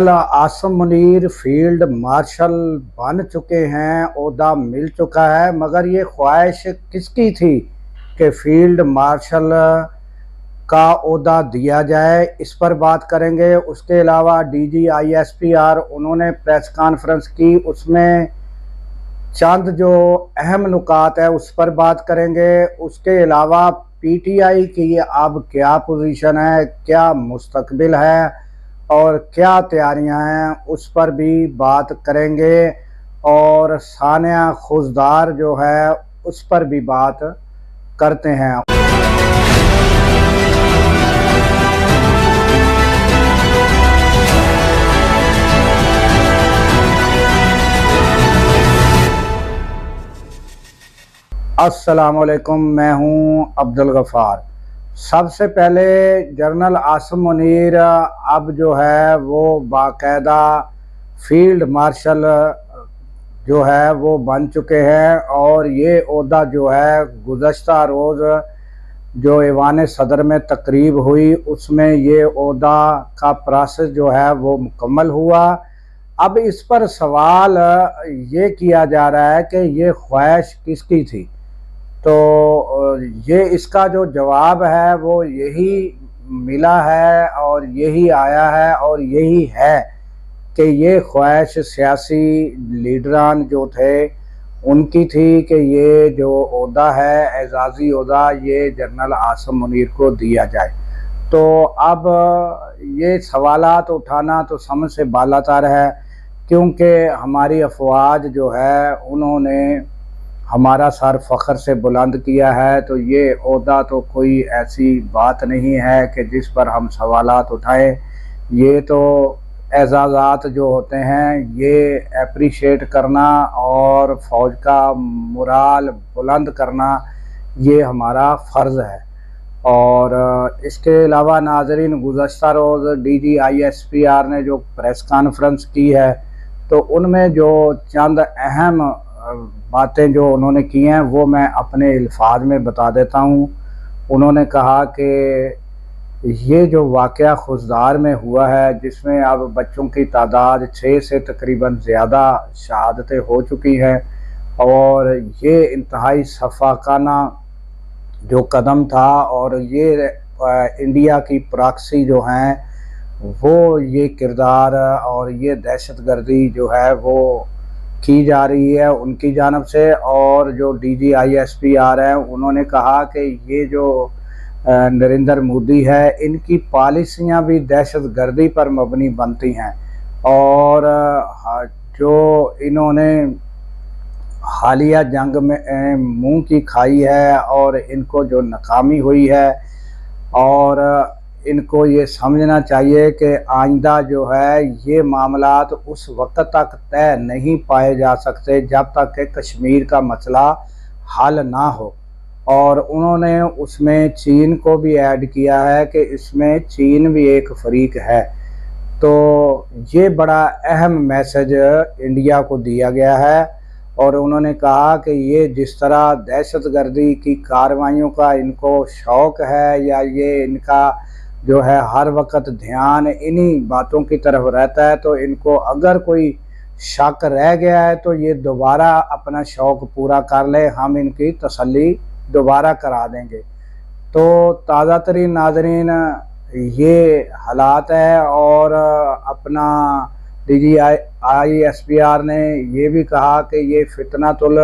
Assam Munir field marshal बन चुके हैं, ओहदा मिल चुका है, मगर ये ख्वाहिश किसकी थी कि फील्ड मार्शल का ओहदा दिया जाए, इस पर बात करेंगे। उसके अलावा DGISPR उन्होंने प्रेस कॉन्फ्रेंस की, उसमें चंद जो अहम नुकात है उस पर बात करेंगे। उसके अलावा PTI की अब क्या पोजीशन है, क्या मुस्तकबिल है और क्या तैयारियां हैं, उस पर भी बात करेंगे। और सानिया खुशदार जो है उस पर भी बात करते हैं। अस्सलामुअलैकुम, मैं हूं अब्दुल गफ़ार। सबसे पहले जनरल आसम मुनीर अब जो है वो बाकायदा फील्ड मार्शल जो है वो बन चुके हैं, और ये ओहदा जो है गुज़श्ता रोज़ जो ऐवान सदर में तकरीब हुई उसमें ये ओहदा का प्रोसेस जो है वो मुकम्मल हुआ। अब इस पर सवाल ये किया जा रहा है कि ये ख्वाहिश किसकी थी, तो ये इसका जो जवाब है वो यही मिला है और यही आया है और यही है कि ये ख्वाहिश सियासी लीडरान जो थे उनकी थी कि ये जो ओहदा है एजाज़ी ओहदा ये जनरल आसम मुनीर को दिया जाए। तो अब ये सवालात उठाना तो समझ से बालातर है, क्योंकि हमारी अफवाज जो है उन्होंने हमारा सर फ़ख्र से बुलंद किया है, तो ये ओहदा तो कोई ऐसी बात नहीं है कि जिस पर हम सवालात उठाएं। ये तो एजाज़ात जो होते हैं ये अप्रिशिएट करना और फ़ौज का मोराल बुलंद करना ये हमारा फ़र्ज़ है। और इसके अलावा नाज़रीन, गुज़श्ता रोज़ DGISPR ने जो प्रेस कॉन्फ्रेंस की है तो उनमें जो चंद अहम बातें जो उन्होंने की हैं वो मैं अपने अल्फाज में बता देता हूँ। उन्होंने कहा कि ये जो वाक़या खुशदार में हुआ है जिसमें अब बच्चों की तादाद 6 से तकरीबन ज़्यादा शहादतें हो चुकी हैं, और ये इंतहाई सफ़ाकाना जो कदम था, और ये इंडिया की प्रॉक्सी जो हैं वो ये किरदार और ये दहशतगर्दी जो है वो की जा रही है उनकी जानब से। और जो DGISPR है उन्होंने कहा कि ये जो नरेंद्र मोदी है इनकी पॉलिसियां भी दहशतगर्दी पर मबनी बनती हैं, और जो इन्होंने हालिया जंग में मुंह की खाई है और इनको जो नाकामी हुई है, और इनको ये समझना चाहिए कि आइंदा जो है ये मामलात उस वक्त तक तय नहीं पाए जा सकते जब तक कि कश्मीर का मसला हल ना हो। और उन्होंने उसमें चीन को भी ऐड किया है कि इसमें चीन भी एक फरीक है। तो ये बड़ा अहम मैसेज इंडिया को दिया गया है। और उन्होंने कहा कि ये जिस तरह दहशतगर्दी की कार्रवाइयों का इनको शौक़ है, या ये इनका जो है हर वक्त ध्यान इन्हीं बातों की तरफ रहता है, तो इनको अगर कोई शक रह गया है तो ये दोबारा अपना शौक़ पूरा कर ले, हम इनकी तसल्ली दोबारा करा देंगे। तो ताज़ा तरीन नाज़रीन ये हालात है। और अपना DGISPR ने ये भी कहा कि ये फितनतुल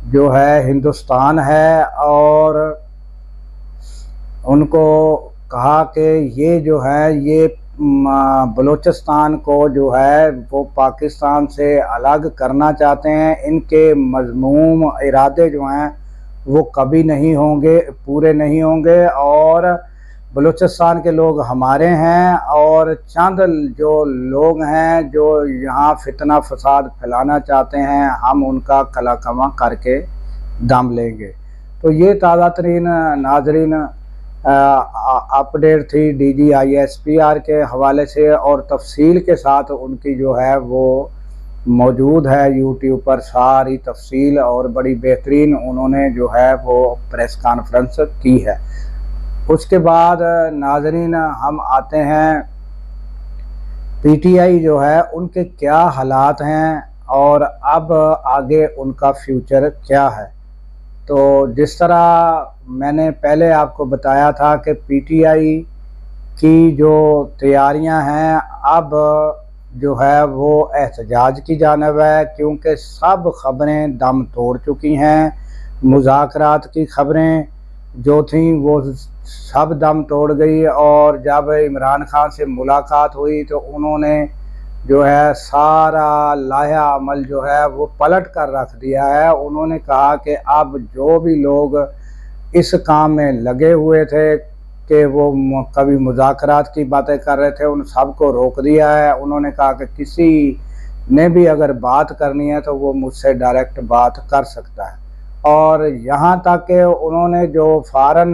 जो है हिंदुस्तान है, और उनको कहा कि ये जो है ये बलूचिस्तान को जो है वो पाकिस्तान से अलग करना चाहते हैं। इनके मज़मूम इरादे जो हैं वो कभी नहीं होंगे, पूरे नहीं होंगे, और बलूचिस्तान के लोग हमारे हैं, और चंद जो लोग हैं जो यहाँ फितना फसाद फैलाना चाहते हैं हम उनका कलाकमा करके दम लेंगे। तो ये ताज़ा तरीन नाज़रीन अपडेट थी DGISPR के हवाले से, और तफसील के साथ उनकी जो है वो मौजूद है यूट्यूब पर सारी तफसील, और बड़ी बेहतरीन उन्होंने जो है वो प्रेस कॉन्फ्रेंस की है। उसके बाद नाज़रीन हम आते हैं पीटीआई जो है उनके क्या हालात हैं और अब आगे उनका फ्यूचर क्या है। तो जिस तरह मैंने पहले आपको बताया था कि पीटीआई की जो तैयारियां हैं अब जो है वो एहतजाज की जानिब है, क्योंकि सब खबरें दम तोड़ चुकी हैं। मुज़ाकरात की खबरें जो थीं वो सब दम तोड़ गई, और जब इमरान खान से मुलाकात हुई तो उन्होंने जो है सारा लाया अमल जो है वो पलट कर रख दिया है। उन्होंने कहा कि अब जो भी लोग इस काम में लगे हुए थे कि वो कभी मुज़ाकरात की बातें कर रहे थे, उन सबको रोक दिया है। उन्होंने कहा कि किसी ने भी अगर बात करनी है तो वो मुझसे डायरेक्ट बात कर सकता है। और यहाँ तक कि उन्होंने जो फॉरेन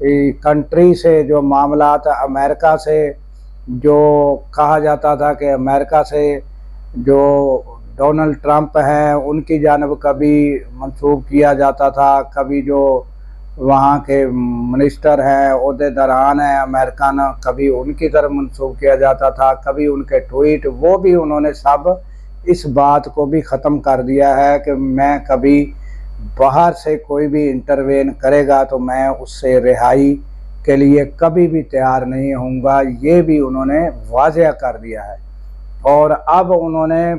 कंट्री से जो मामला था, अमेरिका से जो कहा जाता था कि अमेरिका से जो डोनाल्ड ट्रंप हैं उनकी जानब कभी मंसूब किया जाता था, कभी जो वहाँ के मिनिस्टर हैं, ओहदेदारान हैं अमेरिकन, कभी उनकी तरफ मंसूब किया जाता था, कभी उनके ट्वीट, वो भी उन्होंने सब इस बात को भी ख़त्म कर दिया है कि मैं कभी बाहर से कोई भी इंटरवेन करेगा तो मैं उससे रिहाई के लिए कभी भी तैयार नहीं होऊंगा, ये भी उन्होंने वाज़ेह कर दिया है। और अब उन्होंने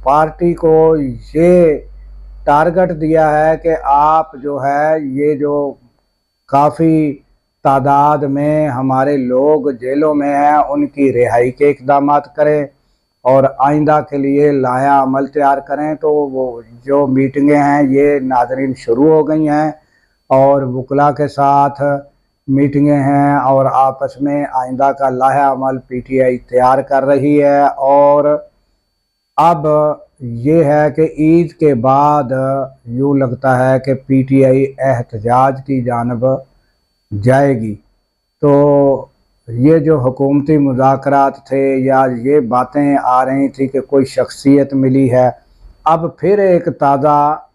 पार्टी को ये टारगेट दिया है कि आप जो है ये जो काफ़ी तादाद में हमारे लोग जेलों में हैं उनकी रिहाई के इक़दाम करें और आइंदा के लिए लाया अमल तैयार करें। तो वो जो मीटिंगें हैं ये नाज़रीन शुरू हो गई हैं और वकला के साथ मीटिंगें हैं और आपस में आइंदा का लाया अमल पीटीआई तैयार कर रही है। और अब ये है कि ईद के बाद यूँ लगता है कि पीटीआई एहतजाज की जानब जाएगी। तो ये जो हुकूमती मुज़ाकरात थे या ये बातें आ रही थी कि कोई शख्सियत मिली है, अब फिर एक ताज़ा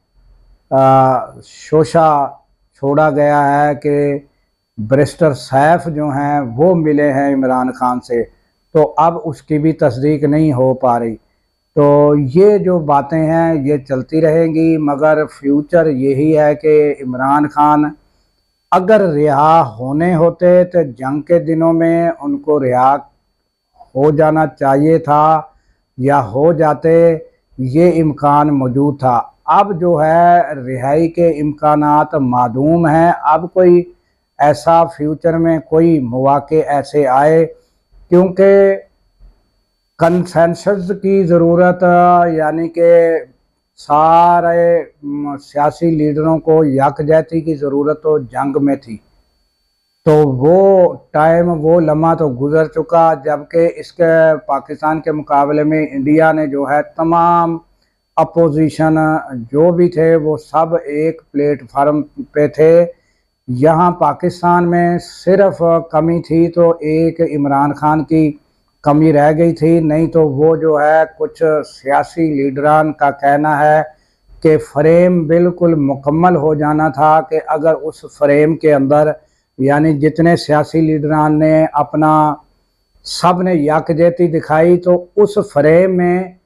शोशा छोड़ा गया है कि बैरिस्टर सैफ जो हैं वो मिले हैं इमरान खान से, तो अब उसकी भी तस्दीक नहीं हो पा रही। तो ये जो बातें हैं ये चलती रहेंगी, मगर फ्यूचर यही है कि इमरान खान अगर रिहा होने होते तो जंग के दिनों में उनको रिहा हो जाना चाहिए था या हो जाते, ये इम्कान मौजूद था। अब जो है रिहाई के इम्कानात मादूम हैं। अब कोई ऐसा फ्यूचर में कोई मौके ऐसे आए, क्योंकि कंसेंसस की ज़रूरत, यानी कि सारे सियासी लीडरों को यकजहती की ज़रूरत तो जंग में थी। तो वो टाइम वो लम्हा तो गुज़र चुका, जबकि इसके पाकिस्तान के मुकाबले में इंडिया ने जो है तमाम अपोजिशन जो भी थे वो सब एक प्लेटफार्म पे थे। यहाँ पाकिस्तान में सिर्फ कमी थी तो एक इमरान खान की कमी रह गई थी, नहीं तो वो जो है कुछ सियासी लीडरान का कहना है कि फ्रेम बिल्कुल मुकम्मल हो जाना था कि अगर उस फ्रेम के अंदर यानी जितने सियासी लीडरान ने अपना सब ने यकजहती दिखाई तो उस फ्रेम में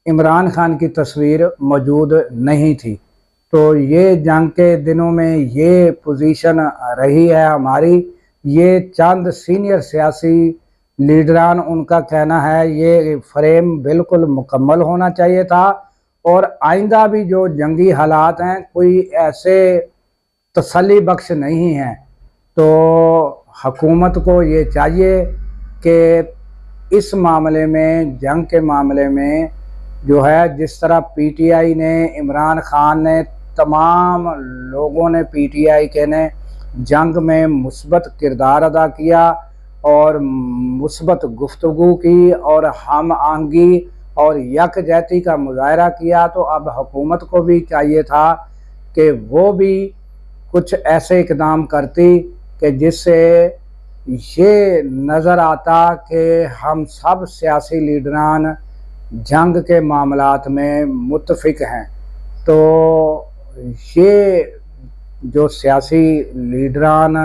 इमरान खान की तस्वीर मौजूद नहीं थी। तो ये जंग के दिनों में ये पोजीशन रही है हमारी। ये चंद सीनियर सियासी लीडरान उनका कहना है ये फ्रेम बिल्कुल मुकम्मल होना चाहिए था और आइंदा भी जो जंगी हालात हैं कोई ऐसे तसल्ली बख्श नहीं हैं। तो हुकूमत को ये चाहिए कि इस मामले में जंग के मामले में जो है जिस तरह पीटीआई ने इमरान खान ने तमाम लोगों ने पीटीआई के ने जंग में मुस्बत किरदार अदा किया और मुस्बत गुफ्तगू की और हम आहंगी और यकजहती का मुजाहरा किया, तो अब हुकूमत को भी चाहिए था कि वो भी कुछ ऐसे इक़दाम करती कि जिससे ये नज़र आता कि हम सब सियासी लीडरान जंग के मामलात में मुत्तफ़िक हैं। तो ये जो सियासी लीडरान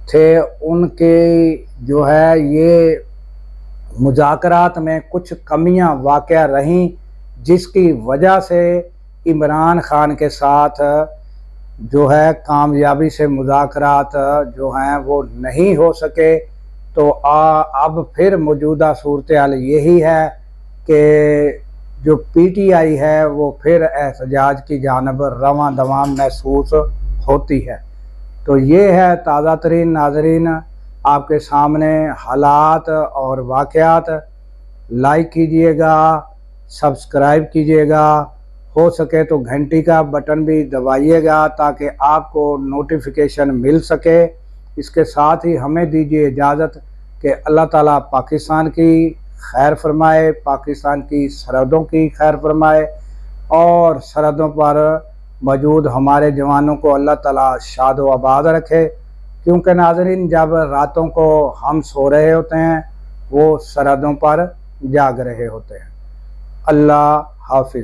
थे उनके जो है ये मुज़ाकरात में कुछ कमियां वाक़या रहीं, जिसकी वजह से इमरान खान के साथ जो है कामयाबी से मुज़ाकरात जो हैं वो नहीं हो सके। तो अब फिर मौजूदा सूरत हाल यही है कि जो पीटीआई है वो फिर एहतजाज की जानब रवां दवां महसूस होती है। तो ये है ताज़ा तरीन नाज़रीन आपके सामने हालात और वाक़यात। लाइक कीजिएगा, सब्सक्राइब कीजिएगा, हो सके तो घंटी का बटन भी दबाइएगा ताकि आपको नोटिफिकेशन मिल सके। इसके साथ ही हमें दीजिए इजाज़त कि अल्लाह ताला पाकिस्तान की खैर फरमाए, पाकिस्तान की सरहदों की खैर फरमाए और सरहदों पर मौजूद हमारे जवानों को अल्लाह ताला शाद व आबाद रखे। क्योंकि नाज़रीन जब रातों को हम सो रहे होते हैं वो सरहदों पर जाग रहे होते हैं। अल्लाह हाफिज़।